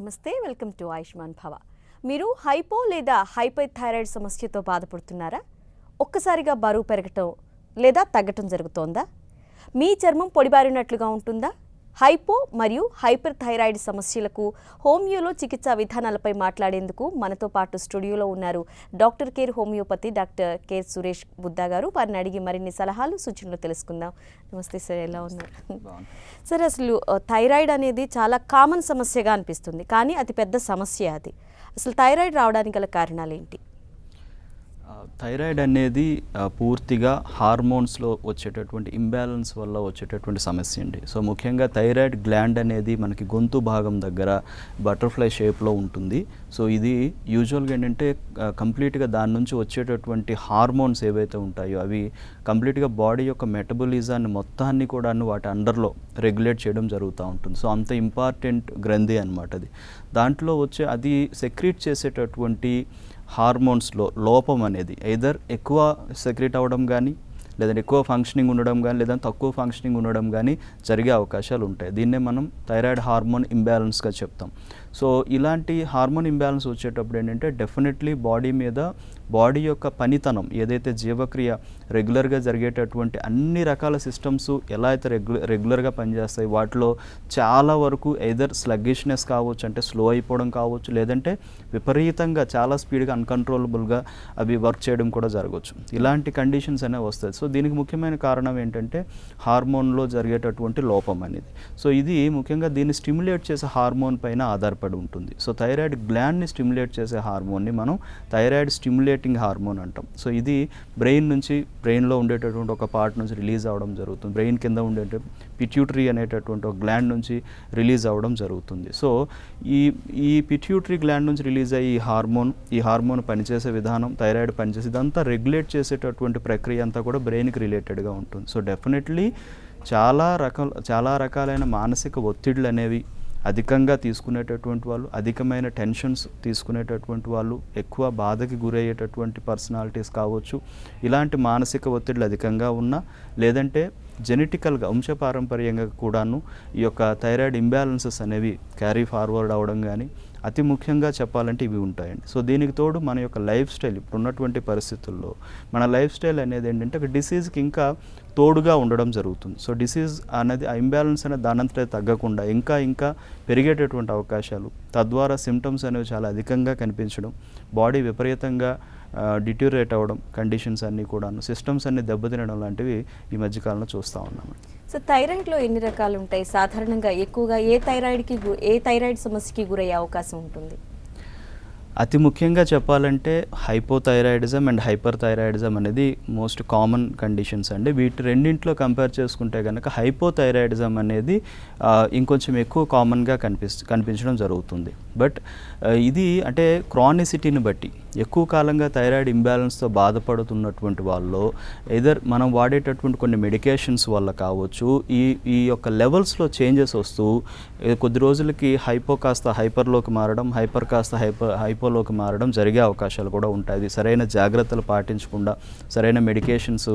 నమస్తే, welcome to Ayushman భవ. మీరు హైపో లేదా హైపర్ థైరాయిడ్ సమస్యతో బాధపడుతున్నారా? ఒక్కసారిగా బరువు పెరగటం లేదా తగ్గటం జరుగుతోందా? మీ చర్మం పొడిబారినట్లుగా ఉంటుందా? హైపో మరియు హైపర్ థైరాయిడ్ సమస్యలకు హోమియోలో చికిత్సా విధానాలపై మాట్లాడేందుకు మనతో పాటు స్టూడియోలో ఉన్నారు doctor care homeopathy doctor K Suresh Buddha గారు. వారిని అడిగి మరిన్ని సలహాలు సూచనలు తెలుసుకుందాం. నమస్తే సార్, ఎలా ఉన్నారు? సార్, అసలు థైరాయిడ్ అనేది చాలా కామన్ సమస్యగా అనిపిస్తుంది, కానీ అతి పెద్ద సమస్య అది. అసలు థైరాయిడ్ రావడానికి గల కారణాలు ఏంటి? థైరాయిడ్ అనేది పూర్తిగా హార్మోన్స్లో వచ్చేటటువంటి ఇంబ్యాలెన్స్ వల్ల వచ్చేటటువంటి సమస్య అండి. సో ముఖ్యంగా థైరాయిడ్ గ్లాండ్ అనేది మనకి గొంతు భాగం దగ్గర బటర్ఫ్లై షేప్లో ఉంటుంది. సో ఇది యూజువల్గా ఏంటంటే కంప్లీట్గా దాని నుంచి వచ్చేటటువంటి హార్మోన్స్ ఏవైతే ఉంటాయో అవి కంప్లీట్గా బాడీ యొక్క మెటబలిజాన్ని మొత్తాన్ని కూడా వాటి అండర్లో రెగ్యులేట్ చేయడం జరుగుతూ ఉంటుంది. సో అంత ఇంపార్టెంట్ గ్రంథి అనమాట అది. దాంట్లో వచ్చే అది సెక్రీట్ చేసేటటువంటి హార్మోన్స్లో లోపం అనేది ఎయిదర్ ఎక్కువ సెక్రీట్ అవ్వడం కానీ, లేదంటే ఎక్కువ ఫంక్షనింగ్ ఉండడం కానీ, లేదా తక్కువ ఫంక్షనింగ్ ఉండడం కానీ జరిగే అవకాశాలు ఉంటాయి. దీన్నే మనం థైరాయిడ్ హార్మోన్ ఇంబ్యాలెన్స్గా చెప్తాం. సో ఇలాంటి హార్మోన్ ఇంబ్యాలెన్స్ వచ్చేటప్పుడు ఏంటంటే డెఫినెట్లీ బాడీ మీద బాడీ యొక్క పనితనం ఏదైతే జీవక్రియ రెగ్యులర్గా జరిగేటటువంటి అన్ని రకాల సిస్టమ్స్ ఎలా అయితే రెగ్యులర్గా పనిచేస్తాయి వాటిలో చాలా వరకు ఎయిదర్ స్లగ్గిష్నెస్ కావచ్చు, అంటే స్లో అయిపోవడం కావచ్చు, లేదంటే విపరీతంగా చాలా స్పీడ్గా అన్కంట్రోలబుల్గా అవి వర్క్ చేయడం కూడా జరగవచ్చు. ఇలాంటి కండిషన్స్ అనేవి వస్తాయి. సో దీనికి ముఖ్యమైన కారణం ఏంటంటే హార్మోన్లో జరిగేటటువంటి లోపం అనేది. సో ఇది ముఖ్యంగా దీన్ని స్టిమ్యులేట్ చేసే హార్మోన్ పైన ఆధారపడి ఉంటుంది. సో థైరాయిడ్ గ్లాండ్ని స్టిమ్యులేట్ చేసే హార్మోన్ని మనం థైరాయిడ్ స్టిమ్యులేటింగ్ హార్మోన్ అంటాం. సో ఇది బ్రెయిన్లో ఉండేటటువంటి ఒక పార్ట్ నుంచి రిలీజ్ అవ్వడం జరుగుతుంది. బ్రెయిన్ కింద ఉండే పిట్యూటరీ అనేటటువంటి ఒక గ్లాండ్ నుంచి రిలీజ్ అవ్వడం జరుగుతుంది. సో ఈ పిట్యూటరీ గ్లాండ్ నుంచి రిలీజ్ అయ్యి ఈ హార్మోన్ పనిచేసే విధానం, థైరాయిడ్ పనిచేసే ఇదంతా రెగ్యులేట్ చేసేటటువంటి ప్రక్రియ అంతా కూడా బ్రెయిన్కి రిలేటెడ్గా ఉంటుంది. సో డెఫినెట్లీ చాలా రకాలైన మానసిక ఒత్తిడులు అనేవి అధికంగా తీసుకునేటటువంటి వాళ్ళు, అధికమైన టెన్షన్స్ తీసుకునేటటువంటి వాళ్ళు, ఎక్కువ బాధకి గురయ్యేటటువంటి పర్సనాలిటీస్ కావచ్చు, ఇలాంటి మానసిక ఒత్తిడులు అధికంగా ఉన్నా, లేదంటే జెనెటికల్గా వంశపారంపర్యంగా కూడాను ఈ యొక్క థైరాయిడ్ ఇంబ్యాలెన్సెస్ అనేవి క్యారీ ఫార్వర్డ్ అవ్వడం కానీ అతి ముఖ్యంగా చెప్పాలంటే ఇవి ఉంటాయండి. సో దీనికి తోడు మన యొక్క లైఫ్ స్టైల్, ఇప్పుడు ఉన్నటువంటి పరిస్థితుల్లో మన లైఫ్ స్టైల్ అనేది ఏంటంటే ఒక డిసీజ్కి ఇంకా తోడుగా ఉండడం జరుగుతుంది. సో డిసీజ్ అనేది ఆ ఇంబ్యాలెన్స్ అనేది దానంతటే తగ్గకుండా ఇంకా పెరిగేటటువంటి అవకాశాలు, తద్వారా సిమ్టమ్స్ అనేవి చాలా అధికంగా కనిపించడం, బాడీ విపరీతంగా డిట్యూరేట్ అవ్వడం, కండిషన్స్ అన్నీ కూడాను, సిస్టమ్స్ అన్నీ దెబ్బతినడం లాంటివి ఈ మధ్యకాలంలో చూస్తూ ఉన్నాము. సో థైరాయిడ్లో ఎన్ని రకాలు ఉంటాయి? సాధారణంగా ఎక్కువగా ఏ థైరాయిడ్ సమస్యకి గురయ్యే అవకాశం ఉంటుంది? అతి ముఖ్యంగా చెప్పాలంటే హైపోథైరాయిడిజం అండ్ హైపర్ థైరాయిడిజం అనేది మోస్ట్ కామన్ కండిషన్స్ అండి. వీటి రెండింటిలో కంపేర్ చేసుకుంటే కనుక హైపోథైరాయిడిజం అనేది ఇంకొంచెం ఎక్కువ కామన్గా కనిపించడం జరుగుతుంది. బట్ ఇది అంటే క్రానిసిటీని బట్టి ఎక్కువ కాలంగా థైరాయిడ్ ఇంబ్యాలెన్స్తో బాధపడుతున్నటువంటి వాళ్ళు ఎదర్ మనం వాడేటటువంటి కొన్ని మెడికేషన్స్ వల్ల కావచ్చు, ఈ యొక్క లెవెల్స్లో చేంజెస్ వస్తూ కొద్ది రోజులకి హైపో కాస్త హైపర్లోకి మారడం, హైపర్ కాస్త హైపోలోకి మారడం జరిగే అవకాశాలు కూడా ఉంటాయి. సరైన జాగ్రత్తలు పాటించకుండా, సరైన మెడికేషన్స్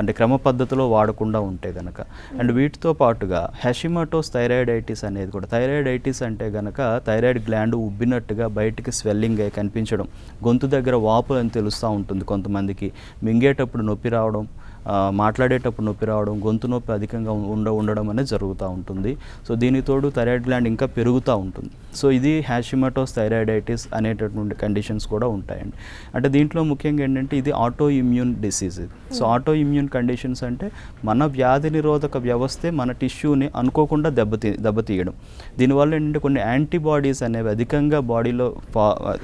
అంటే క్రమ పద్ధతిలో వాడకుండా ఉంటే కనుక. అండ్ వీటితో పాటుగా హెషిమటోస్ థైరాయిడైటిస్ అనేది కూడా, థైరాయిడైటిస్ అంటే కనుక థైరాయిడ్ గ్లాండ్ ఉబ్బినట్టుగా బయటికి స్వెల్లింగ్ అయి కనిపించడం, గొంతు దగ్గర వాపు అని తెలుస్తూ ఉంటుంది కొంతమందికి, మింగేటప్పుడు నొప్పి రావడం, మాట్లాడేటప్పుడు నొప్పి రావడం, గొంతు నొప్పి అధికంగా ఉండడం అనేది జరుగుతూ ఉంటుంది. సో దీనికి తోడు థైరాయిడ్ గ్లాండ్ ఇంకా పెరుగుతూ ఉంటుంది. సో ఇది హ్యాషిమటోస్ థైరాయిడైటిస్ అనేటటువంటి కండిషన్స్ కూడా ఉంటాయండి. అంటే దీంట్లో ముఖ్యంగా ఏంటంటే ఇది auto immune disease. So auto immune conditions అంటే మన వ్యాధి నిరోధక వ్యవస్థే మన టిష్యూని అనుకోకుండా దెబ్బతీయడం. దీనివల్ల ఏంటంటే కొన్ని యాంటీబాడీస్ అనేవి అధికంగా బాడీలో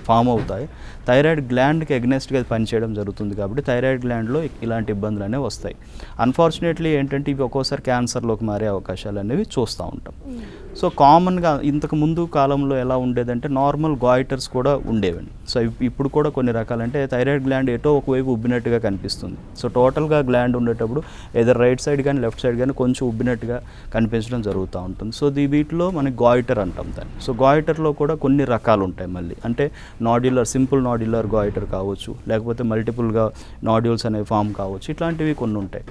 ఫామ్ అవుతాయి. థైరాయిడ్ గ్లాండ్కి ఎగ్నెస్ట్గా పనిచేయడం జరుగుతుంది. కాబట్టి థైరాయిడ్ గ్లాండ్లో ఇలాంటి ఇబ్బందులు అనేవి వస్తాయి. అన్ఫార్చునేట్లీ ఏంటంటే ఇవి ఒక్కోసారి క్యాన్సర్లోకి మారే అవకాశాలు అనేవి చూస్తూ ఉంటాం. సో కామన్గా ఇంతకు ముందు కాలంలో ఎలా ఉండేదంటే నార్మల్ గాయిటర్స్ కూడా ఉండేవండి. సో ఇప్పుడు కూడా కొన్ని రకాలంటే థైరాయిడ్ గ్లాండ్ ఎటో ఒకవైపు ఉబ్బినట్టుగా కనిపిస్తుంది. సో టోటల్గా గ్లాండ్ ఉండేటప్పుడు ఏదో రైట్ సైడ్ కానీ లెఫ్ట్ సైడ్ కానీ కొంచెం ఉబ్బినట్టుగా కనిపించడం జరుగుతూ ఉంటుంది. సో వీటిలో మనకి గాయిటర్ అంటాం దాన్ని. సో గాయిటర్లో కూడా కొన్ని రకాలు ఉంటాయి మళ్ళీ. అంటే సింపుల్ నాడ్యులర్ గాయిటర్ కావచ్చు, లేకపోతే మల్టిపుల్గా నాడ్యూల్స్ అనేవి ఫామ్ కావచ్చు, ఇట్లాంటివి కొన్ని ఉంటాయి.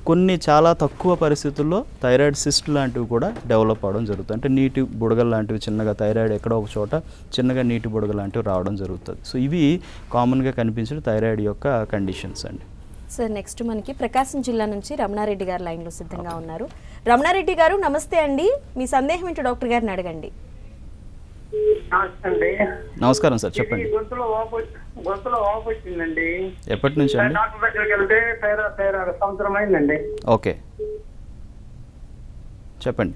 కొన్ని చాలా తక్కువ పరిస్థితుల్లో థైరాయిడ్ సిస్ట్ లాంటివి కూడా డెవలప్ అవడం జరుగుతుంది. అంటే నీటి బుడగలు లాంటివి చిన్నగా థైరాయిడ్ ఎక్కడో ఒక చోట చిన్నగా నీటి బుడగ లాంటివి రావడం జరుగుతుంది. సో ఇవి కామన్గా కనిపించే థైరాయిడ్ యొక్క కండిషన్స్ అండి. సార్ నెక్స్ట్ మనకి ప్రకాశం జిల్లా నుంచి రమణారెడ్డి గారు లైన్లో సిద్ధంగా ఉన్నారు. రమణారెడ్డి గారు నమస్తే అండి, మీ సందేహం ఏంటో డాక్టర్ గారిని అడగండి. నమస్కారం సార్, చెప్పండి. గొంతులో వాపు వచ్చిందండి. ఎప్పటి నుంచి అండి? డాక్టర్ దగ్గరికి వెళ్తే సంవత్సరం అయిందండి. ఓకే, చెప్పండి.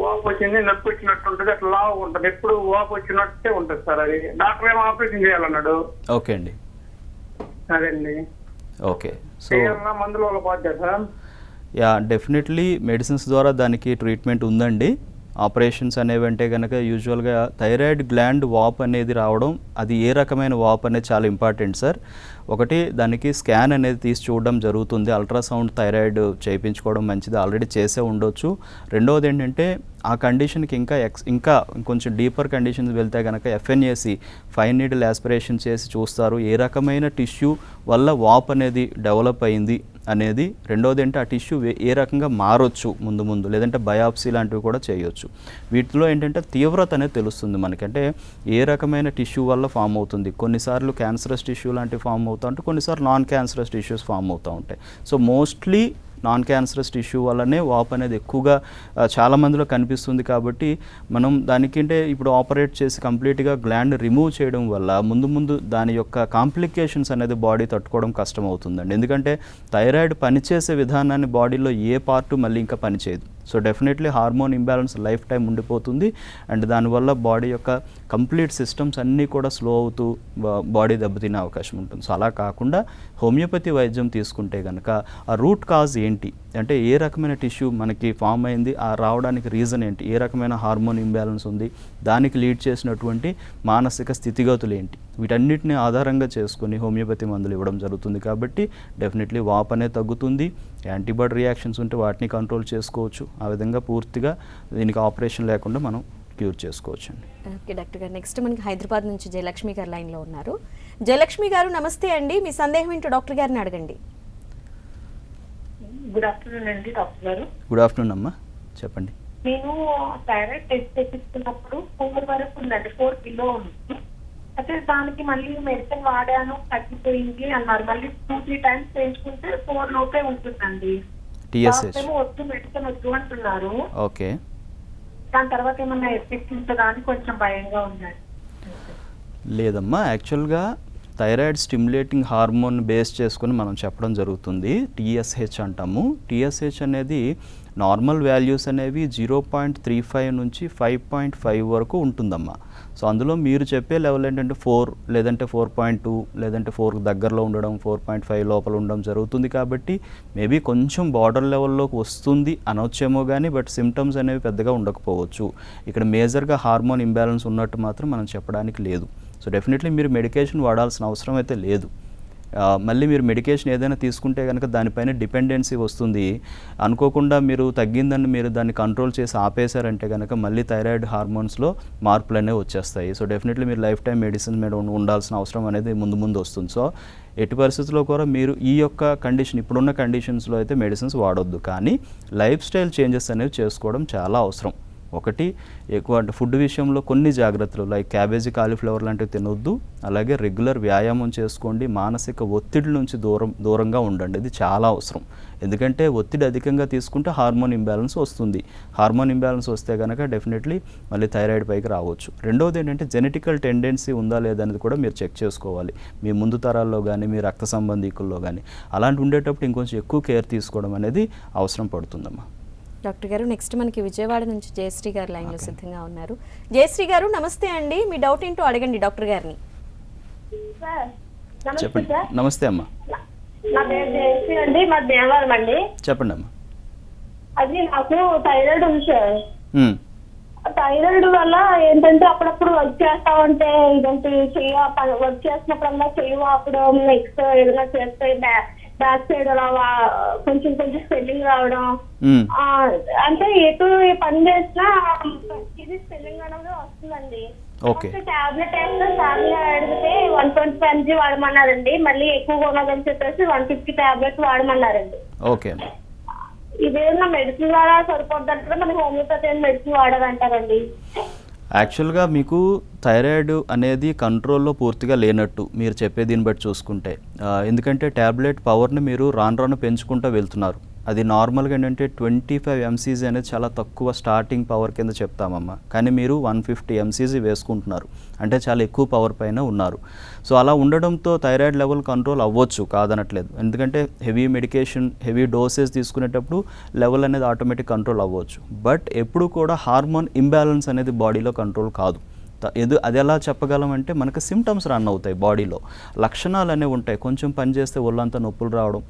వాపు వచ్చింది, నొప్పి వచ్చినట్టు ఉంటుంది, అట్లా లావు ఉంటుంది, ఎప్పుడు వాపు వచ్చినట్టే ఉంటుంది సార్. అది డాక్టర్ ఏమో ఆపరేషన్ చేయాలన్నాడు. ఓకే అండి, అదండి. ఓకే. సో చేయాలన్నా మందుల వల్ల పోతే సార్? యా, డెఫినెట్లీ మెడిసిన్స్ ద్వారా దానికి ట్రీట్మెంట్ ఉందండి. ఆపరేషన్స్ అనేవి అంటే కనుక యూజువల్గా థైరాయిడ్ గ్లాండ్ వాప్ అనేది రావడం, అది ఏ రకమైన వాప్ అనేది చాలా ఇంపార్టెంట్ సార్. ఒకటి, దానికి స్కాన్ అనేది తీసి చూడడం జరుగుతుంది. అల్ట్రాసౌండ్ థైరాయిడ్ చేయించుకోవడం మంచిది, ఆల్రెడీ చేసే ఉండొచ్చు. రెండవది ఏంటంటే ఆ కండిషన్కి ఇంకా కొంచెం డీపర్ కండిషన్స్ వెళ్తే కనుక ఎఫ్ఎన్ఏసి ఫైన్ నీడిల్ ఆస్పిరేషన్ చేసి చూస్తారు ఏ రకమైన టిష్యూ వల్ల వాప్ అనేది డెవలప్ అయింది అనేది. రెండవది ఏంటంటే ఆ టిష్యూ ఏ రకంగా మారొచ్చు ముందు లేదంటే బయాప్సీ లాంటివి కూడా చేయొచ్చు. వీటిలో ఏంటంటే తీవ్రత అనేది తెలుస్తుంది మనకంటే ఏ రకమైన టిష్యూ వల్ల ఫామ్ అవుతుంది. కొన్నిసార్లు క్యాన్సరస్ టిష్యూ లాంటివి ఫామ్ అవుతూ ఉంటాయి, కొన్నిసార్లు నాన్ క్యాన్సరస్ టిష్యూస్ ఫామ్ అవుతూ ఉంటాయి. So mostly non cancerous tissue వల్లనే వాప్ అనేది ఎక్కువగా చాలా మందిలో కనిపిస్తుంది. కాబట్టి మనం దానికంటే ఇప్పుడు ఆపరేట్ చేసి కంప్లీట్గా గ్లాండ్ రిమూవ్ చేయడం వల్ల ముందు దాని యొక్క కాంప్లికేషన్స్ అనేది బాడీ తట్టుకోవడం కష్టం అవుతుందండి. ఎందుకంటే థైరాయిడ్ పనిచేసే విధానాన్ని బాడీలో ఏ పార్టు మళ్ళీ ఇంకా పనిచేయదు. So definitely hormone imbalance life time ఉండిపోతుంది అండ్ దానివల్ల బాడీ యొక్క కంప్లీట్ సిస్టమ్స్ అన్నీ కూడా స్లో అవుతూ బాడీ దెబ్బతినే అవకాశం ఉంటుంది. సో అలా కాకుండా హోమియోపతి వైద్యం తీసుకుంటే కనుక ఆ రూట్ కాజ్ ఏంటి అంటే ఏ రకమైన టిష్యూ మనకి ఫామ్ అయింది, ఆ రావడానికి రీజన్ ఏంటి, ఏ రకమైన హార్మోన్ ఇంబ్యాలెన్స్ ఉంది, దానికి లీడ్ చేసినటువంటి మానసిక స్థితిగతులు ఏంటి, వీటన్నిటిని ఆధారంగా చేసుకుని హోమియోపతి మందులు ఇవ్వడం జరుగుతుంది. కాబట్టి డెఫినెట్లీ వాప్ అనేది తగ్గుతుంది. యాంటీబాడీ రియాక్షన్స్ ఉంటే వాటిని కంట్రోల్ చేసుకోవచ్చు. ఆ విధంగా పూర్తిగా దీనికి ఆపరేషన్ లేకుండా మనం క్యూర్ చేసుకోవచ్చు అండి. ఓకే డాక్టర్ గారు, నెక్స్ట్ మనకి హైదరాబాద్ నుంచి జయలక్ష్మి గారు లైన్లో ఉన్నారు. జయలక్ష్మి గారు నమస్తే అండి, మీ సందేహం ఏంటో డాక్టర్ గారిని అడగండి. గుడ్ ఆఫ్టర్నూన్ అండి డాక్టర్ గారు. గుడ్ ఆఫ్టర్నూన్ అమ్మా, చెప్పండి. నేను థైరాయిడ్ టెస్ట్ చేయించుకున్నప్పుడు 4 వరకు ఉందండి, 4 కిలో ఉంది. అయితే దానికి మళ్ళీ మెడిసిన్ వాడాను, తగ్గిపోయింది అన్నారు. మళ్ళీ 2-3 టైమ్స్ చేయించుకుంటే 4 లోపే ఉంటుందండి. ఏమో వద్దు మెడిసిన్ వద్దు అంటున్నారు. ఓకే, దాని తర్వాత ఏమన్నా ఎఫెక్ట్ ఉంటుందా అని కొంచెం భయంగా ఉందండి. లేదమ్మా, యాక్చువల్గా థైరాయిడ్ స్టిమ్యులేటింగ్ హార్మోన్ బేస్ చేసుకుని మనం చెప్పడం జరుగుతుంది. టీఎస్హెచ్ అంటాము. టీఎస్హెచ్ అనేది నార్మల్ వాల్యూస్ అనేవి 0.35 నుంచి 5.5 వరకు ఉంటుందమ్మా. సో అందులో మీరు చెప్పే లెవెల్ ఏంటంటే 4 లేదంటే 4.2 లేదంటే 4 దగ్గరలో ఉండడం, 4.5 లోపల ఉండడం జరుగుతుంది. కాబట్టి మేబీ కొంచెం బార్డర్ లెవెల్లోకి వస్తుంది అనొచ్చేమో కానీ బట్ సిమ్టమ్స్ అనేవి పెద్దగా ఉండకపోవచ్చు. ఇక్కడ మేజర్గా హార్మోన్ ఇంబ్యాలెన్స్ ఉన్నట్టు మాత్రం మనం చెప్పడానికి లేదు. సో డెఫినెట్లీ మీరు మెడికేషన్ వాడాల్సిన అవసరం అయితే లేదు. మళ్ళీ మీరు మెడికేషన్ ఏదైనా తీసుకుంటే కనుక దానిపైన డిపెండెన్సీ వస్తుంది. అనుకోకుండా మీరు తగ్గిందని మీరు దాన్ని కంట్రోల్ చేసి ఆపేశారంటే కనుక మళ్ళీ థైరాయిడ్ హార్మోన్స్లో మార్పులు అనేవి వచ్చేస్తాయి. సో డెఫినెట్లీ మీరు లైఫ్ టైం మెడిసిన్ మీద ఉండాల్సిన అవసరం అనేది ముందు వస్తుంది. సో ఎట్టి పరిస్థితుల్లో కూడా మీరు ఈ యొక్క కండిషన్ ఇప్పుడున్న కండిషన్స్లో అయితే మెడిసిన్స్ వాడొద్దు. కానీ లైఫ్ స్టైల్ చేంజెస్ అనేవి చేసుకోవడం చాలా అవసరం. ఒకటి, ఎక్కువ ఫుడ్ విషయంలో కొన్ని జాగ్రత్తలు లైక్ క్యాబేజీ, కాలీఫ్లవర్ లాంటివి తినొద్దు. అలాగే రెగ్యులర్ వ్యాయామం చేసుకోండి. మానసిక ఒత్తిడి నుంచి దూరంగా ఉండండి. ఇది చాలా అవసరం. ఎందుకంటే ఒత్తిడి అధికంగా తీసుకుంటే హార్మోన్ ఇంబ్యాలెన్స్ వస్తుంది. హార్మోన్ ఇంబ్యాలెన్స్ వస్తే కనుక డెఫినెట్లీ మళ్ళీ థైరాయిడ్ పైకి రావచ్చు. రెండవది ఏంటంటే జెనెటికల్ టెండెన్సీ ఉందా లేదా అనేది కూడా మీరు చెక్ చేసుకోవాలి. మీ ముందు తరాల్లో కానీ మీ రక్త సంబంధికుల్లో కానీ అలాంటి ఉండేటప్పుడు ఇంకొంచెం ఎక్కువ కేర్ తీసుకోవడం అనేది అవసరం పడుతుందమ్మా. డాక్టర్ గారు, నెక్స్ట్ మనకి విజయవాడ నుంచి జయశ్రీ గారు లైన్లో సిద్ధంగా ఉన్నారు. జయశ్రీ గారు నమస్తే అండి, మీ డౌట్ ఏంటో అడగండి డాక్టర్ గారిని. చెప్పండి. నమస్తే అమ్మా. నా పేరు జయశ్రీ అండి, మా దేవాలయం అండి. చెప్పండి అమ్మా. అది నాకు థైరాయిడ్ ఉంది సార్. థైరాయిడ్ వల్ల ఏంటంటే అప్పుడప్పుడు వర్క్ చేస్తా ఉంటే ఇదంటే వర్క్ చేసినప్పుడల్లా చెయ్యి వాపడం, నెక్స్ట్ ఏదైనా చేస్తే బ్యాక్ సైడ్ అలా కొంచెం స్పెల్లింగ్ రావడం, అంటే ఎటు పని చేసినా ఇది స్పెల్లింగ్ అనేది వస్తుందండి. ఓకే. టాబ్లెట్ వేస్తే సార్లు అడిగితే 125 mg వాడమన్నారండి. మళ్ళీ ఎక్కువగా ఉన్నదని చెప్పేసి 150 టాబ్లెట్స్ వాడమన్నారండి. ఓకే. ఇదేమన్నా మెడిసిన్ ద్వారా సరిపోద్దంటారా, మన హోమియోపతి మెడిసిన్ వాడాలంటారండి? యాక్చువల్గా మీకు థైరాయిడ్ అనేది కంట్రోల్లో పూర్తిగా లేనట్టు మీరు చెప్పే దీన్ని బట్టి చూసుకుంటే, ఎందుకంటే ట్యాబ్లెట్ పవర్ని మీరు రాను రాను పెంచుకుంటూ వెళ్తున్నారు. అది నార్మల్గా ఏంటంటే 25 mcg అనేది చాలా తక్కువ స్టార్టింగ్ పవర్ కింద చెప్తామమ్మా, కానీ మీరు 150 mcg వేసుకుంటున్నారు, అంటే చాలా ఎక్కువ పవర్ పైన ఉన్నారు. సో అలా ఉండడంతో థైరాయిడ్ లెవెల్ కంట్రోల్ అవ్వచ్చు, కాదనట్లేదు. ఎందుకంటే హెవీ మెడికేషన్, హెవీ డోసేజ్ తీసుకునేటప్పుడు లెవెల్ అనేది ఆటోమేటిక్ కంట్రోల్ అవ్వచ్చు. బట్ ఎప్పుడు కూడా హార్మోన్ ఇంబ్యాలెన్స్ అనేది బాడీలో కంట్రోల్ కాదు. అది ఎలా చెప్పగలం అంటే, మనకు సిమ్టమ్స్ రన్ అవుతాయి బాడీలో, లక్షణాలు అనేవి ఉంటాయి. కొంచెం పని చేస్తే ఒళ్ళంతా నొప్పులు రావడం,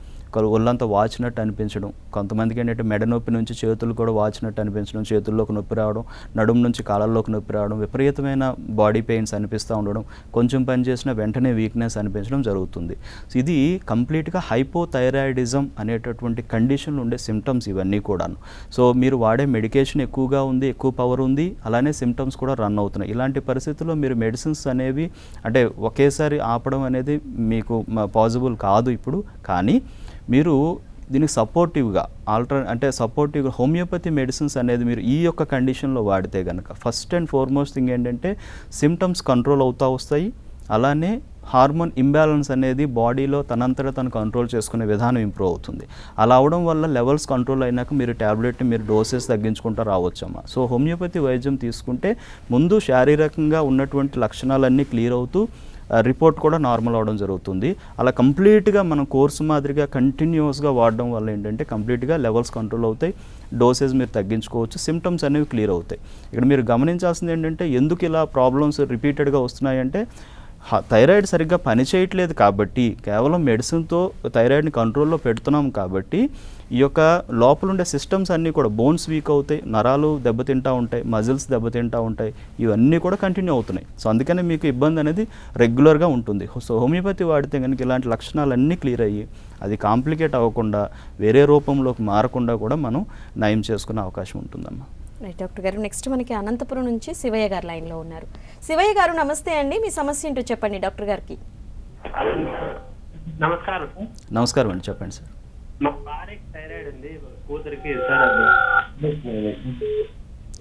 ఒళ్ళంతా వాచినట్టు అనిపించడం, కొంతమందికి ఏంటంటే మెడ నొప్పి నుంచి చేతులు కూడా వాచినట్టు అనిపించడం, చేతుల్లోకి నొప్పి రావడం, నడుము నుంచి కాళ్ళల్లోకి నొప్పి రావడం, విపరీతమైన బాడీ పెయిన్స్ అనిపిస్తూ ఉండడం, కొంచెం పని చేసినా వెంటనే వీక్నెస్ అనిపించడం జరుగుతుంది. ఇది కంప్లీట్గా హైపోథైరాయిడిజం అనేటటువంటి కండిషన్లో ఉండే సిమ్టమ్స్ ఇవన్నీ కూడాను. సో మీరు వాడే మెడికేషన్ ఎక్కువగా ఉంది, ఎక్కువ పవర్ ఉంది, అలానే సిమ్టమ్స్ కూడా రన్ అవుతున్నాయి. ఇలాంటి పరిస్థితుల్లో మీరు మెడిసిన్స్ అనేవి అంటే ఒకేసారి ఆపడం అనేది మీకు పాసిబుల్ కాదు ఇప్పుడు. కానీ మీరు దీనికి సపోర్టివ్గా సపోర్టివ్గా హోమియోపతి మెడిసిన్స్ అనేది మీరు ఈ యొక్క కండిషన్లో వాడితే కనుక, ఫస్ట్ అండ్ ఫార్మోస్ట్ థింగ్ ఏంటంటే సిమ్టమ్స్ కంట్రోల్ అవుతూ వస్తాయి. అలానే హార్మోన్ ఇంబ్యాలెన్స్ అనేది బాడీలో తనంతట తను కంట్రోల్ చేసుకునే విధానం ఇంప్రూవ్ అవుతుంది. అలా అవడం వల్ల లెవెల్స్ కంట్రోల్ అయినాక మీరు ట్యాబ్లెట్ని మీరు డోసెస్ తగ్గించుకుంటూ రావచ్చమ్మా. సో హోమియోపతి వైద్యం తీసుకుంటే ముందు శారీరకంగా ఉన్నటువంటి లక్షణాలన్నీ క్లియర్ అవుతూ రిపోర్ట్ కూడా నార్మల్ అవడం జరుగుతుంది. అలా కంప్లీట్గా మనం కోర్సు మాదిరిగా కంటిన్యూస్గా వాడడం వల్ల ఏంటంటే కంప్లీట్గా లెవెల్స్ కంట్రోల్ అవుతాయి, డోసేజ్ మీరు తగ్గించుకోవచ్చు, సిమ్టమ్స్ అనేవి క్లియర్ అవుతాయి. ఇక్కడ మీరు గమనించాల్సింది ఏంటంటే, ఎందుకు ఇలా ప్రాబ్లమ్స్ రిపీటెడ్గా వస్తున్నాయంటే, థైరాయిడ్ సరిగ్గా పనిచేయట్లేదు కాబట్టి, కేవలం మెడిసిన్తో థైరాయిడ్ని కంట్రోల్లో పెడుతున్నాం కాబట్టి ఈ యొక్క లోపల ఉండే సిస్టమ్స్ అన్నీ కూడా, బోన్స్ వీక్ అవుతాయి, నరాలు దెబ్బతింటూ ఉంటాయి, మజిల్స్ దెబ్బతింటూ ఉంటాయి, ఇవన్నీ కూడా కంటిన్యూ అవుతున్నాయి. సో అందుకనే మీకు ఇబ్బంది అనేది రెగ్యులర్గా ఉంటుంది. సో హోమియోపతి వాడితే కనుక ఇలాంటి లక్షణాలన్నీ క్లియర్ అయ్యి అది కాంప్లికేట్ అవ్వకుండా, వేరే రూపంలోకి మారకుండా కూడా మనం నయం చేసుకునే అవకాశం ఉంటుందమ్మా. రైట్ డాక్టర్ గారు, నెక్స్ట్ మనకి అనంతపురం నుంచి శివయ్య గారు లైన్లో ఉన్నారు. శివయ్య గారు నమస్తే అండి, మీ సమస్య ఏంటో చెప్పండి డాక్టర్ గారికి. నమస్కారం. నమస్కారం అండి, చెప్పండి సార్. మా భార్యకి థైరాయిడ్ ఉంది, కూతురికి సార్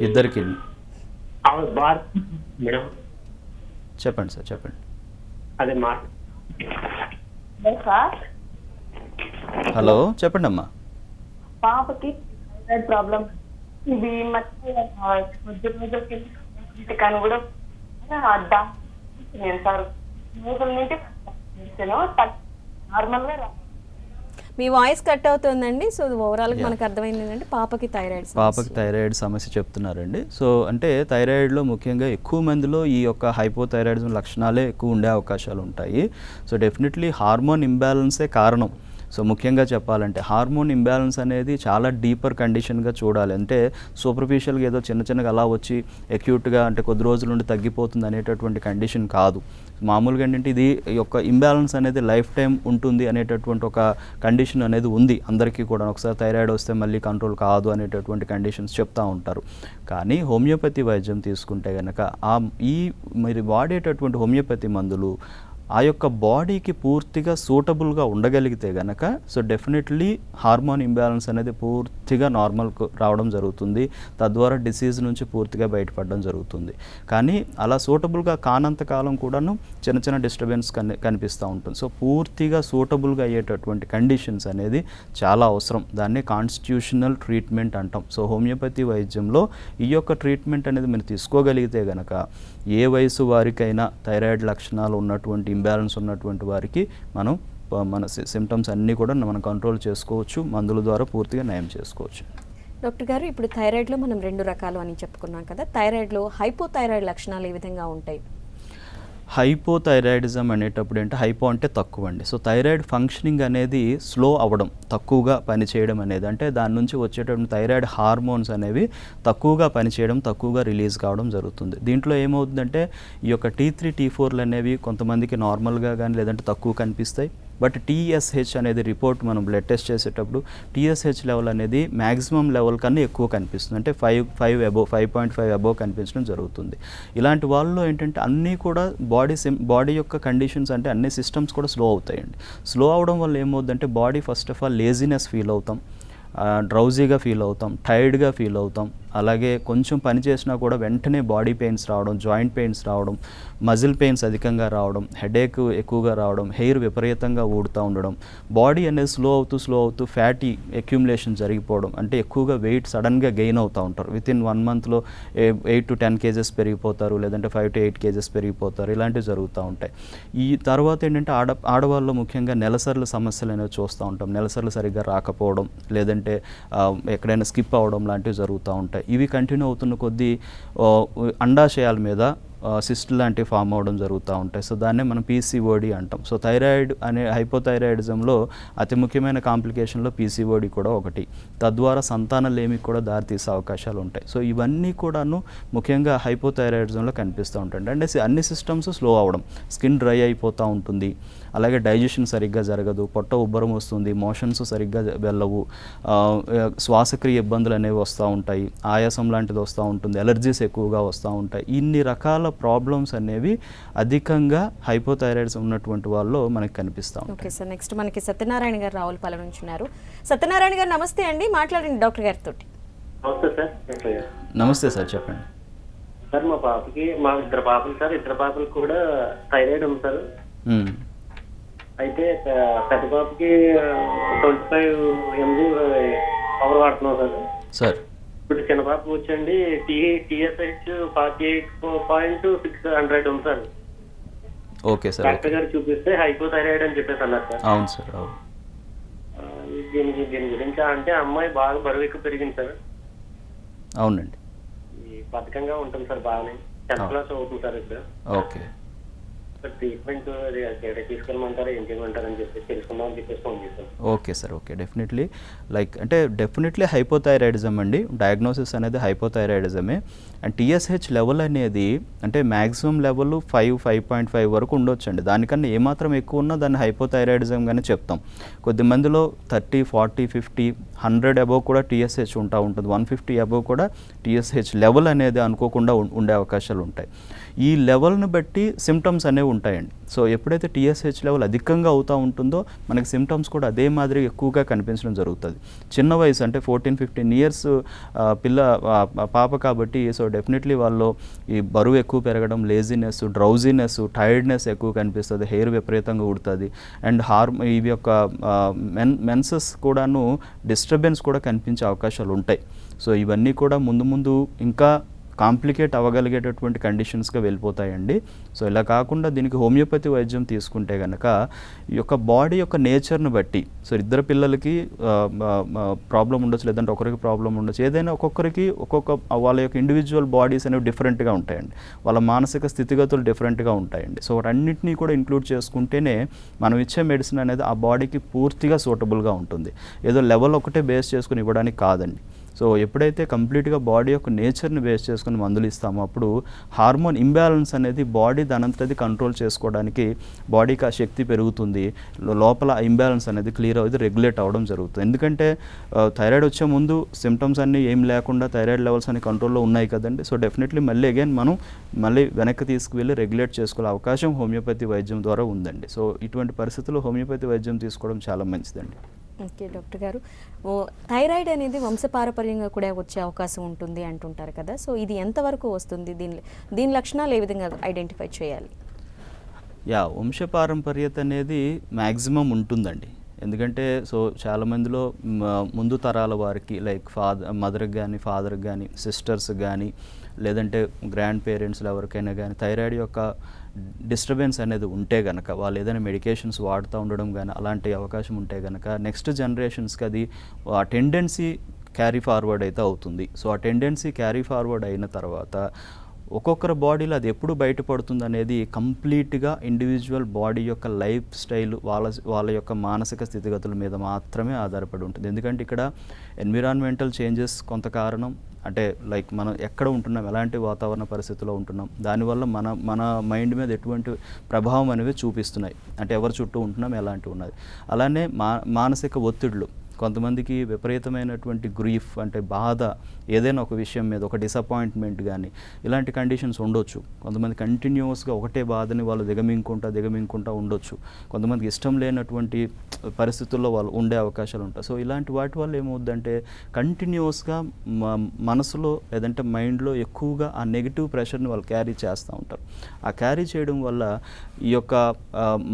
ఇద్దరికి మేడం. చెప్పండి సార్, చెప్పండి. అదే మా హలో, చెప్పండి అమ్మా. పాపకి థైరాయిడ్ ప్రాబ్లం. ఇది మధ్య రోజులకి కానీ కూడా నేను సార్ రోజుల నుండి నార్మల్గా మీ వాయిస్ కట్ అవుతుందండి. సో ఓవరాల్గా మనకు అర్థమైంది ఏంటంటే పాపకి థైరాయిడ్ సమస్య చెప్తున్నారండి. సో అంటే థైరాయిడ్లో ముఖ్యంగా ఎక్కువ మందిలో ఈ యొక్క హైపోథైరాయిడిజం లక్షణాలే ఎక్కువ ఉండే అవకాశాలు ఉంటాయి. సో డెఫినెట్లీ హార్మోన్ ఇంబ్యాలెన్సే కారణం. సో ముఖ్యంగా చెప్పాలంటే హార్మోన్ ఇంబ్యాలెన్స్ అనేది చాలా డీపర్ కండిషన్గా చూడాలి. అంటే సూపర్ఫిషియల్గా ఏదో చిన్నగా అలా వచ్చి అక్యూట్గా అంటే కొద్ది రోజుల నుండి తగ్గిపోతుంది అనేటటువంటి కండిషన్ కాదు. మామూలుగా ఏంటంటే ఇది యొక్క ఇంబ్యాలెన్స్ అనేది లైఫ్ టైం ఉంటుంది అనేటటువంటి ఒక కండిషన్ అనేది ఉంది అందరికీ కూడా. ఒకసారి థైరాయిడ్ వస్తే మళ్ళీ కంట్రోల్ కాదు అనేటటువంటి కండిషన్స్ చెప్తూ ఉంటారు. కానీ హోమియోపతి వైద్యం తీసుకుంటే కనుక ఈ మీరు వాడేటటువంటి హోమియోపతి మందులు ఆ యొక్క బాడీకి పూర్తిగా సూటబుల్గా ఉండగలిగితే కనుక సో డెఫినెట్లీ హార్మోన్ ఇంబ్యాలెన్స్ అనేది పూర్తిగా నార్మల్కు రావడం జరుగుతుంది. తద్వారా డిసీజ్ నుంచి పూర్తిగా బయటపడడం జరుగుతుంది. కానీ అలా సూటబుల్గా కానంత కాలం కూడాను చిన్న డిస్టర్బెన్స్ కనిపిస్తూ ఉంటుంది. సో పూర్తిగా సూటబుల్గా అయ్యేటటువంటి కండిషన్స్ అనేది చాలా అవసరం. దాన్ని కాన్స్టిట్యూషనల్ ట్రీట్మెంట్ అంటాం. సో హోమియోపతి వైద్యంలో ఈ యొక్క ట్రీట్మెంట్ అనేది మీరు తీసుకోగలిగితే కనుక ఏ వయసు వారికైనా థైరాయిడ్ లక్షణాలు ఉన్నటువంటి ఇంబ్యాలెన్స్ ఉన్నటువంటి వారికి మన సిమ్టమ్స్ అన్నీ కూడా మనం కంట్రోల్ చేసుకోవచ్చు, మందుల ద్వారా పూర్తిగా నయం చేసుకోవచ్చు. డాక్టర్ గారు, ఇప్పుడు థైరాయిడ్లో మనం 2 రకాలు అని చెప్పుకున్నాం కదా. థైరాయిడ్లో హైపోథైరాయిడ్ లక్షణాలు ఏ విధంగా ఉంటాయి? హైపోథైరాయిడిజం అనేటప్పుడు అంటే హైపో అంటే తక్కువ అండి. సో థైరాయిడ్ ఫంక్షనింగ్ అనేది స్లో అవ్వడం, తక్కువగా పనిచేయడం అనేది, అంటే దాని నుంచి వచ్చేటటువంటి థైరాయిడ్ హార్మోన్స్ అనేవి తక్కువగా పనిచేయడం, తక్కువగా రిలీజ్ కావడం జరుగుతుంది. దీంట్లో ఏమవుతుందంటే ఈ యొక్క T3 T4లు అనేవి కొంతమందికి నార్మల్గా కానీ లేదంటే తక్కువ కనిపిస్తాయి, బట్ టీఎస్హెచ్ అనేది రిపోర్ట్ మనం బ్లడ్ టెస్ట్ చేసేటప్పుడు టీఎస్హెచ్ లెవెల్ అనేది మ్యాక్సిమం లెవెల్ కన్నా ఎక్కువ కనిపిస్తుంది. అంటే 5.5 అబోవ్ కనిపించడం జరుగుతుంది. ఇలాంటి వాళ్ళలో ఏంటంటే అన్నీ కూడా బాడీ యొక్క కండిషన్స్ అంటే అన్ని సిస్టమ్స్ కూడా స్లో అవుతాయండి. స్లో అవడం వల్ల ఏమవుతుందంటే body first of all laziness feel అవుతాం, డ్రౌజీగా ఫీల్ అవుతాం, టైర్డ్గా ఫీల్ అవుతాం. అలాగే కొంచెం పని చేసినా కూడా వెంటనే బాడీ పెయిన్స్ రావడం, జాయింట్ పెయిన్స్ రావడం, మజిల్ పెయిన్స్ అధికంగా రావడం, హెడేక్ ఎక్కువగా రావడం, హెయిర్ విపరీతంగా ఊడుతూ ఉండడం, బాడీ అనేది స్లో అవుతూ ఫ్యాటీ అక్యుములేషన్ జరిగిపోవడం. అంటే ఎక్కువగా వెయిట్ సడన్గా గెయిన్ అవుతూ ఉంటారు. వితిన్ 1 మంత్లో 8 to 10 kgs పెరిగిపోతారు, లేదంటే 5 to 8 kgs పెరిగిపోతారు. ఇలాంటివి జరుగుతూ ఉంటాయి. ఈ తర్వాత ఏంటంటే ఆడవాళ్ళలో ముఖ్యంగా నెలసర్ల సమస్యలు అనేవి చూస్తూ ఉంటాం. నెలసర్లు సరిగ్గా రాకపోవడం, లేదంటే ఎక్కడైనా స్కిప్ అవ్వడం లాంటివి జరుగుతూ ఉంటాయి. ఇవి కంటిన్యూ అవుతున్న కొద్దీ అండాశయాల మీద సిస్ట్ లాంటివి ఫామ్ అవ్వడం జరుగుతూ ఉంటాయి. సో దాన్నే మనం పీసీఓడి అంటాం. సో థైరాయిడ్ అనే హైపోథైరాయిడిజంలో అతి ముఖ్యమైన కాంప్లికేషన్లో పీసీఓడి కూడా ఒకటి. తద్వారా సంతానలేమికి కూడా దారితీసే అవకాశాలు ఉంటాయి. సో ఇవన్నీ కూడాను ముఖ్యంగా హైపోథైరాయిడిజంలో కనిపిస్తూ ఉంటాయి. అంటే అన్ని సిస్టమ్స్ స్లో అవ్వడం, స్కిన్ డ్రై అయిపోతూ ఉంటుంది, అలాగే డైజెషన్ సరిగ్గా జరగదు, పొట్ట ఉబ్బరం వస్తుంది, మోషన్స్ సరిగ్గా వెళ్ళవు, శ్వాసక్రియ ఇబ్బందులు అనేవి వస్తూ ఉంటాయి, ఆయాసం లాంటిది వస్తూ ఉంటుంది, ఎలర్జీస్ ఎక్కువగా వస్తూ ఉంటాయి. ఇన్ని రకాల ప్రాబ్లమ్స్ అనేవి అధికంగా హైపోథైరాయిడ్స్ ఉన్నటువంటి వాళ్ళు మనకి కనిపిస్తూ ఉంటాయి. ఓకే సార్, నెక్స్ట్ మనకి సత్యనారాయణ గారు రావులపాలెం నుంచి ఉన్నారు. సత్యనారాయణ గారు నమస్తే అండి, మాట్లాడండి డాక్టర్ గారితో. నమస్తే సార్. నమస్తే సార్, చెప్పండి. సార్ మా ఇద్దరు పాపలు సార్, ఇద్దరు పాపలు కూడా థైరాయిడ్ ఉంది సార్. అయితే పెద్ద పాపకి 25 mg పవర్ వాడుతున్నాం సార్. ఇప్పుడు చిన్న పాప వచ్చండి TSH 48.600 ఉంది సార్. Okay sir. డాక్టర్ గారు చూపిస్తే హైపోథైరాయిడ్ అని చెప్పేసి అన్నారు సార్. అవును సార్, అవును. దీని గురించి అంటే అమ్మాయి బాగా బరువు ఎక్కువ పెరిగింది సార్. అవునండి. ఈ బద్ధకంగా ఉంటుంది సార్, బాగానే 10th క్లాస్ అవుతుంది సార్ ఇప్పుడు. ఓకే. ట్రీట్మెంట్ తీసుకెళ్ళమంటారా, ఏం చేయమంటారు అని చెప్పి తెలుసుకుందామని చెప్పేసి ఫోన్ చేశాను. Okay sir, okay. Definitely hypothyroidism అండి. డయాగ్నోసిస్ అనేది హైపోథైరాయిడిజమే. అండ్ టీఎస్హెచ్ లెవెల్ అనేది అంటే మ్యాక్సిమం లెవెల్ 5.5 వరకు ఉండొచ్చు అండి. దానికన్నా ఏమాత్రం ఎక్కువ ఉన్నా దాన్ని హైపోథైరాయిడిజంగానే చెప్తాం. కొద్దిమందిలో 30, 40, 50, 100 అబోవ్ కూడా టీఎస్హెచ్ ఉంటుంది. 150 అబోవ్ కూడా టీఎస్హెచ్ లెవెల్ అనేది అనుకోకుండా ఉండే అవకాశాలు ఉంటాయి. ఈ లెవెల్ని బట్టి సిమ్టమ్స్ అనేవి ఉంటాయండి. సో ఎప్పుడైతే టీఎస్హెచ్ లెవెల్ అధికంగా అవుతూ ఉంటుందో మనకి సిమ్టమ్స్ కూడా అదే మాదిరి ఎక్కువగా కనిపించడం జరుగుతుంది. చిన్న వయసు అంటే 14-15 years పాప కాబట్టి సో డెఫినెట్లీ వాళ్ళు ఈ బరువు ఎక్కువ పెరగడం, లేజినెస్, డ్రౌజీనెస్, టైర్డ్నెస్ ఎక్కువ కనిపిస్తుంది, హెయిర్ విపరీతంగా ఉడుతుంది, అండ్ ఇవి యొక్క మెన్సెస్ కూడాను డిస్టర్బెన్స్ కూడా కనిపించే అవకాశాలు ఉంటాయి. సో ఇవన్నీ కూడా ముందు ఇంకా కాంప్లికేట్ అవ్వగలిగేటటువంటి కండిషన్స్గా వెళ్ళిపోతాయండి. సో ఇలా కాకుండా దీనికి హోమియోపతి వైద్యం తీసుకుంటే కనుక ఈ యొక్క బాడీ యొక్క నేచర్ని బట్టి, సో ఇద్దరు పిల్లలకి ప్రాబ్లం ఉండొచ్చు, లేదంటే ఒకరికి ప్రాబ్లం ఉండొచ్చు, ఏదైనా ఒక్కొక్కరికి వాళ్ళ యొక్క ఇండివిజువల్ బాడీస్ అనేవి డిఫరెంట్గా ఉంటాయండి, వాళ్ళ మానసిక స్థితిగతులు డిఫరెంట్గా ఉంటాయండి. సో వాటన్నిటినీ కూడా ఇంక్లూడ్ చేసుకుంటేనే మనం ఇచ్చే మెడిసిన్ అనేది ఆ బాడీకి పూర్తిగా సూటబుల్గా ఉంటుంది. ఏదో లెవెల్ ఒకటే బేస్ చేసుకుని ఇవ్వడానికి కాదండి. సో ఎప్పుడైతే కంప్లీట్గా బాడీ యొక్క నేచర్ని బేస్ చేసుకుని మందులు ఇస్తామో అప్పుడు హార్మోన్ ఇంబ్యాలెన్స్ అనేది బాడీ దానంతది కంట్రోల్ చేసుకోవడానికి బాడీకి ఆ శక్తి పెరుగుతుంది, లోపల ఇంబ్యాలెన్స్ అనేది క్లియర్ అవుతుంది, రెగ్యులేట్ అవ్వడం జరుగుతుంది. ఎందుకంటే థైరాయిడ్ వచ్చే ముందు సిమ్టమ్స్ అన్నీ ఏం లేకుండా థైరాయిడ్ లెవెల్స్ అన్ని కంట్రోల్లో ఉన్నాయి కదండి. సో డెఫినెట్లీ మనం వెనక్కి తీసుకువెళ్ళి రెగ్యులేట్ చేసుకునే అవకాశం హోమియోపతి వైద్యం ద్వారా ఉందండి. సో ఇటువంటి పరిస్థితుల్లో హోమియోపతి వైద్యం తీసుకోవడం చాలా మంచిదండి. ఓకే డాక్టర్ గారు, థైరాయిడ్ అనేది వంశపారపర్యంగా కూడా వచ్చే అవకాశం ఉంటుంది అంటుంటారు కదా, సో ఇది ఎంతవరకు వస్తుంది, దీని లక్షణాలు ఏ విధంగా ఐడెంటిఫై చేయాలి? వంశపారంపర్యత అనేది మ్యాక్సిమం ఉంటుందండి. ఎందుకంటే సో చాలామందిలో ముందు తరాల వారికి లైక్ మదర్కి కానీ, ఫాదర్కి కానీ, సిస్టర్స్ కానీ, లేదంటే గ్రాండ్ పేరెంట్స్లో ఎవరికైనా కానీ థైరాయిడ్ యొక్క డిస్టర్బెన్స్ అనేది ఉంటే కనుక, వాళ్ళు ఏదైనా మెడికేషన్స్ వాడుతూ ఉండడం కానీ అలాంటి అవకాశం ఉంటే కనుక నెక్స్ట్ జనరేషన్స్కి అది ఆ టెండెన్సీ క్యారీ ఫార్వర్డ్ అయితే అవుతుంది. సో ఆ టెండెన్సీ క్యారీ ఫార్వర్డ్ అయిన తర్వాత ఒక్కొక్కరి బాడీలో అది ఎప్పుడు బయటపడుతుంది అనేది కంప్లీట్గా ఇండివిజువల్ బాడీ యొక్క లైఫ్ స్టైల్, వాళ్ళ యొక్క మానసిక స్థితిగతుల మీద మాత్రమే ఆధారపడి ఉంటుంది. ఎందుకంటే ఇక్కడ ఎన్విరాన్మెంటల్ చేంజెస్ కొంత కారణం, అంటే లైక్ మనం ఎక్కడ ఉంటున్నాం, ఎలాంటి వాతావరణ పరిస్థితుల్లో ఉంటున్నాం, దానివల్ల మన మైండ్ మీద ఎటువంటి ప్రభావం అనేవి చూపిస్తున్నాయి, అంటే ఎవరి చుట్టూ ఉంటున్నాం, ఎలాంటివి ఉన్నది. అలానే మానసిక ఒత్తిడులు, కొంతమందికి విపరీతమైనటువంటి గ్రీఫ్ అంటే బాధ, ఏదైనా ఒక విషయం మీద ఒక డిసప్పాయింట్మెంట్ కానీ ఇలాంటి కండిషన్స్ ఉండొచ్చు. కొంతమంది కంటిన్యూస్గా ఒకటే బాధని వాళ్ళు దిగమింగుకుంటా ఉండొచ్చు. కొంతమందికి ఇష్టం లేనటువంటి పరిస్థితుల్లో వాళ్ళు ఉండే అవకాశాలు ఉంటాయి. సో ఇలాంటి వాటి వల్ల ఏమవుద్దంటే కంటిన్యూస్గా మనసులో లేదంటే మైండ్లో ఎక్కువగా ఆ నెగిటివ్ ప్రెషర్ని వాళ్ళు క్యారీ చేస్తూ ఉంటారు. ఆ క్యారీ చేయడం వల్ల ఈ యొక్క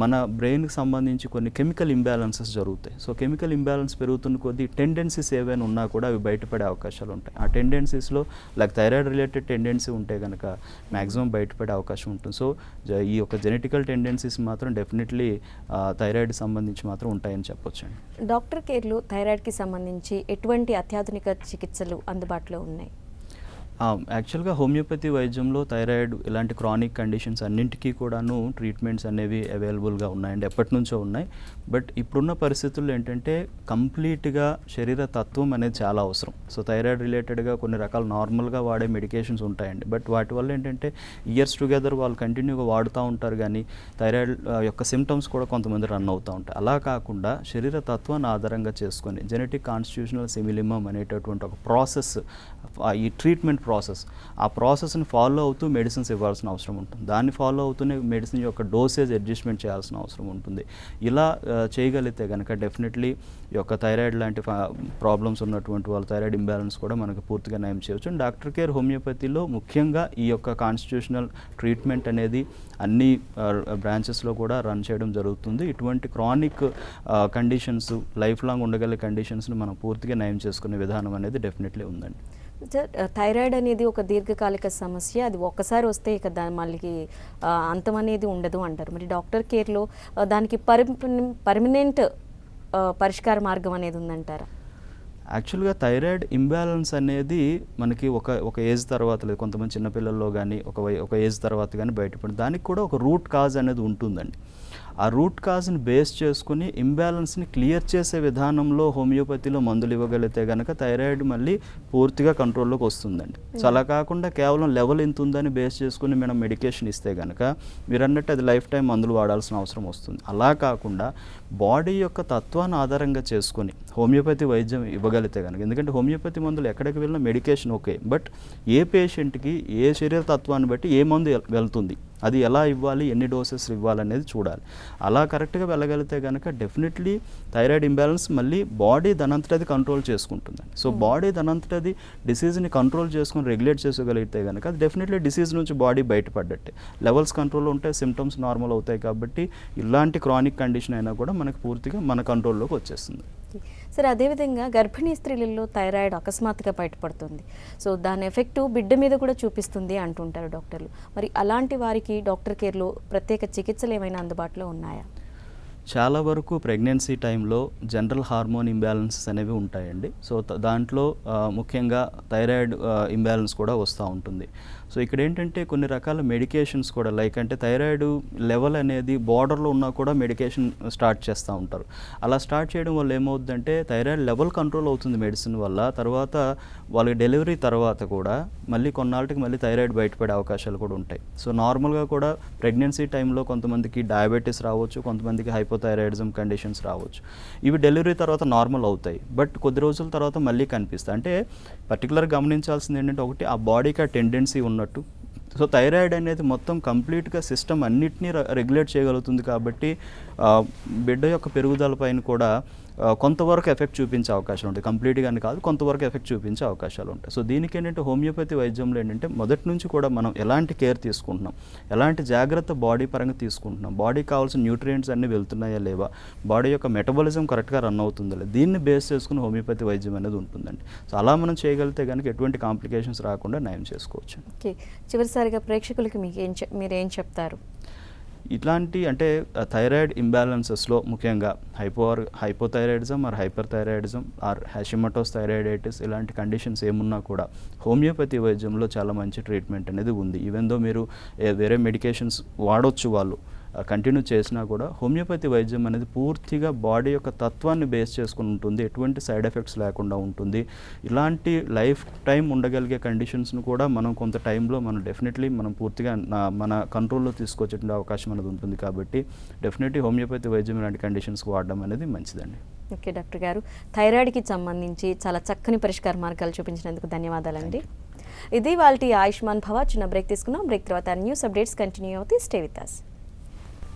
మన బ్రెయిన్కి సంబంధించి కొన్ని కెమికల్ ఇంబ్యాలెన్సెస్ జరుగుతాయి. సో కెమికల్ ఇంబ్యాలెన్స్ పెరుగుతున్న కొద్దీ టెండెన్సీస్ ఏవైనా ఉన్నా కూడా అవి బయటపడే అవకాశాలు ఉంటాయి. ఆ టెండెన్సీస్లో లైక్ థైరాయిడ్ రిలేటెడ్ టెండెన్సీ ఉంటే కనుక మ్యాక్సిమం బయటపడే అవకాశం ఉంటుంది. సో ఈ యొక్క జెనెటికల్ టెండెన్సీస్ మాత్రం డెఫినెట్లీ థైరాయిడ్ సంబంధించి మాత్రం ఉంటాయని చెప్పొచ్చండి. డాక్టర్ కేర్లో థైరాయిడ్కి సంబంధించి ఎటువంటి అత్యాధునిక చికిత్సలు అందుబాటులో ఉన్నాయి? యాక్చువల్గా హోమియోపతి వైద్యంలో థైరాయిడ్ ఇలాంటి క్రానిక్ కండిషన్స్ అన్నింటికీ కూడాను ట్రీట్మెంట్స్ అనేవి అవైలబుల్గా ఉన్నాయండి, ఎప్పటి నుంచో ఉన్నాయి. బట్ ఇప్పుడున్న పరిస్థితుల్లో ఏంటంటే కంప్లీట్గా శరీర తత్వం అనేది చాలా అవసరం. సో థైరాయిడ్ రిలేటెడ్గా కొన్ని రకాల నార్మల్గా వాడే మెడికేషన్స్ ఉంటాయండి, బట్ వాటి వల్ల ఏంటంటే ఇయర్స్ టుగెదర్ వాళ్ళు కంటిన్యూగా వాడుతూ ఉంటారు, కానీ థైరాయిడ్ యొక్క సిమ్టమ్స్ కూడా కొంతమంది రన్ అవుతూ ఉంటాయి. అలా కాకుండా శరీర తత్వాన్ని ఆధారంగా చేసుకొని జెనెటిక్ కాన్స్టిట్యూషనల్ సిమిలిమం అనేటటువంటి ఒక ప్రాసెస్, ఈ ట్రీట్మెంట్ ప్రాసెస్, ఆ ప్రాసెస్ని ఫాలో అవుతూ మెడిసిన్స్ ఇవ్వాల్సిన అవసరం ఉంటుంది. దాన్ని ఫాలో అవుతూనే మెడిసిన్ యొక్క డోసేజ్ అడ్జస్ట్మెంట్ చేయాల్సిన అవసరం ఉంటుంది. ఇలా చేయగలిగితే కనుక డెఫినెట్లీ ఈ యొక్క థైరాయిడ్ లాంటి ప్రాబ్లమ్స్ ఉన్నటువంటి వాళ్ళు థైరాయిడ్ ఇంబ్యాలెన్స్ కూడా మనకు పూర్తిగా నయం చేయవచ్చు. డాక్టర్ కేర్ హోమియోపతిలో ముఖ్యంగా ఈ యొక్క కాన్స్టిట్యూషనల్ ట్రీట్మెంట్ అనేది అన్ని బ్రాంచెస్లో కూడా రన్ చేయడం జరుగుతుంది. ఇటువంటి క్రానిక్ కండిషన్స్, లైఫ్ లాంగ్ ఉండగలిగే కండిషన్స్ని మనం పూర్తిగా నయం చేసుకునే విధానం అనేది డెఫినెట్లీ ఉందండి. థైరాయిడ్ అనేది ఒక దీర్ఘకాలిక సమస్య, అది ఒక్కసారి వస్తే ఇక మళ్ళీ అంతం అనేది ఉండదు అంటారు. మరి డాక్టర్ కేర్లో దానికి పర్మనెంట్ పరిష్కార మార్గం అనేది ఉందంటారా? యాక్చువల్గా థైరాయిడ్ ఇంబ్యాలెన్స్ అనేది మనకి ఒక ఏజ్ తర్వాత, లేదు కొంతమంది చిన్నపిల్లల్లో కానీ ఒక ఏజ్ తర్వాత కానీ బయటపడింది. దానికి కూడా ఒక రూట్ కాజ్ అనేది ఉంటుందండి. ఆ రూట్ కాజ్ని బేస్ చేసుకుని ఇంబ్యాలెన్స్ని క్లియర్ చేసే విధానంలో హోమియోపతిలో మందులు ఇవ్వగలిగితే కనుక థైరాయిడ్ మళ్ళీ పూర్తిగా కంట్రోల్లోకి వస్తుందండి. సో అలా కాకుండా కేవలం లెవెల్ ఎంత ఉందని బేస్ చేసుకుని మనం మెడికేషన్ ఇస్తే కనుక మీరు అన్నట్టు అది లైఫ్ టైం మందులు వాడాల్సిన అవసరం వస్తుంది. అలా కాకుండా బాడీ యొక్క తత్వాన్ని ఆధారంగా చేసుకొని హోమియోపతి వైద్యం ఇవ్వగలిగితే కనుక, ఎందుకంటే హోమియోపతి మందులు ఎక్కడికి వెళ్ళినా మెడికేషన్ ఓకే, బట్ ఏ పేషెంట్కి ఏ శరీర తత్వాన్ని బట్టి ఏ మందు వెళ్తుంది, అది ఎలా ఇవ్వాలి, ఎన్ని డోసెస్ ఇవ్వాలనేది చూడాలి. అలా కరెక్ట్గా వెళ్ళగలిగితే కనుక డెఫినెట్లీ థైరాయిడ్ ఇంబ్యాలెన్స్ మళ్ళీ బాడీ దానంతటది కంట్రోల్ చేసుకుంటుందండి. సో బాడీ దానంతటది డిసీజ్ని కంట్రోల్ చేసుకుని రెగ్యులేట్ చేసుకోగలిగితే కనుక అది డెఫినెట్లీ డిసీజ్ నుంచి బాడీ బయటపడ్డట్టే. లెవెల్స్ కంట్రోల్ ఉంటే సిమ్టమ్స్ నార్మల్ అవుతాయి. కాబట్టి ఇలాంటి క్రానిక్ కండిషన్ అయినా కూడా మనకు పూర్తిగా మన కంట్రోల్లోకి వచ్చేస్తుంది. సరే, అదేవిధంగా గర్భిణీ స్త్రీలలో థైరాయిడ్ అకస్మాత్తుగా బయటపడుతుంది. సో దాని ఎఫెక్టు బిడ్డ మీద కూడా చూపిస్తుంది అంటుంటారు డాక్టర్లు. మరి అలాంటి వారికి డాక్టర్ కేర్లో ప్రత్యేక చికిత్సలు ఏమైనా అందుబాటులో ఉన్నాయా? చాలా వరకు ప్రెగ్నెన్సీ టైంలో జనరల్ హార్మోన్ ఇంబ్యాలెన్సెస్ అనేవి ఉంటాయండి. సో దాంట్లో ముఖ్యంగా థైరాయిడ్ ఇంబ్యాలెన్స్ కూడా వస్తూ ఉంటుంది. సో ఇక్కడ ఏంటంటే కొన్ని రకాల మెడికేషన్స్ కూడా, లైక్ అంటే థైరాయిడ్ లెవెల్ అనేది బార్డర్లో ఉన్నా కూడా మెడికేషన్ స్టార్ట్ చేస్తూ ఉంటారు. అలా స్టార్ట్ చేయడం వల్ల ఏమవుతుందంటే థైరాయిడ్ లెవెల్ కంట్రోల్ అవుతుంది మెడిసిన్ వల్ల. తర్వాత వాళ్ళకి డెలివరీ తర్వాత కూడా మళ్ళీ కొన్నాళ్ళకి మళ్ళీ థైరాయిడ్ బయటపడే అవకాశాలు కూడా ఉంటాయి. సో నార్మల్గా కూడా ప్రెగ్నెన్సీ టైంలో కొంతమందికి డయాబెటీస్ రావచ్చు, కొంతమందికి హైపోథైరాయిడిజం కండిషన్స్ రావచ్చు. ఇవి డెలివరీ తర్వాత నార్మల్ అవుతాయి, బట్ కొద్ది రోజుల తర్వాత మళ్ళీ కనిపిస్తాయి. అంటే పర్టికులర్గా గమనించాల్సింది ఏంటంటే, ఒకటి ఆ బాడీకి ఆ టెండెన్సీ ఉన్నట్టు. సో థైరాయిడ్ అనేది మొత్తం కంప్లీట్గా సిస్టమ్ అన్నిటినీ రెగ్యులేట్ చేయగలుగుతుంది. కాబట్టి బిడ్డ యొక్క పెరుగుదల పైన కూడా కొంతవరకు ఎఫెక్ట్ చూపించే అవకాశాలు ఉంటాయి. కంప్లీట్గా అని కాదు, కొంతవరకు ఎఫెక్ట్ చూపించే అవకాశాలు ఉంటాయి. సో దీనికి ఏంటంటే హోమియోపతి వైద్యంలో ఏంటంటే మొదటి నుంచి కూడా మనం ఎలాంటి కేర్ తీసుకుంటున్నాం, ఎలాంటి జాగ్రత్త బాడీ పరంగా తీసుకుంటున్నాం, బాడీకి కావాల్సిన న్యూట్రియంట్స్ అన్నీ వెళ్తున్నాయా లేవా, బాడీ యొక్క మెటబాలిజం కరెక్ట్గా రన్ అవుతుందా లేదా, దీన్ని బేస్ చేసుకుని హోమియోపతి వైద్యం అనేది ఉంటుందండి. సో అలా మనం చేయగలిగితే కనుక ఎటువంటి కాంప్లికేషన్స్ రాకుండా నయం చేసుకోవచ్చు. ఓకే, చివరిసారిగా ప్రేక్షకులకి మీరేం చెప్తారు? ఇట్లాంటి అంటే థైరాయిడ్ ఇంబ్యాలెన్సెస్లో ముఖ్యంగా hypothyroidism or hyperthyroidism or Hashimoto's thyroiditis ఇలాంటి కండిషన్స్ ఏమున్నా కూడా హోమియోపతి వైద్యంలో చాలా మంచి ట్రీట్మెంట్ అనేది ఉంది. ఈవెన్ దో మీరు వేరే మెడికేషన్స్ వాడొచ్చు వాళ్ళు, కంటిన్యూ చేసినా కూడా హోమియోపతి వైద్యం అనేది పూర్తిగా బాడీ యొక్క తత్వాన్ని బేస్ చేసుకుని ఉంటుంది, ఎటువంటి సైడ్ ఎఫెక్ట్స్ లేకుండా ఉంటుంది. ఇలాంటి లైఫ్ టైం ఉండగలిగే కండిషన్స్ను కూడా మనం కొంత టైంలో మనం డెఫినెట్లీ మనం పూర్తిగా మన కంట్రోల్లో తీసుకొచ్చేటువంటి అవకాశం అనేది ఉంటుంది. కాబట్టి డెఫినెట్లీ హోమియోపతి వైద్యం ఇలాంటి కండిషన్స్కి వాడడం అనేది మంచిదండి. ఓకే డాక్టర్ గారు, థైరాయిడ్కి సంబంధించి చాలా చక్కని పరిష్కార మార్గాలు చూపించినందుకు ధన్యవాదాలండి. ఇది వాళ్ళ ఆయుష్మాన్ భవ. చిన్న బ్రేక్ తీసుకున్నాం. బ్రేక్ తర్వాత న్యూస్ అప్డేట్స్ కంటిన్యూ అవుతాయి. Stay with us.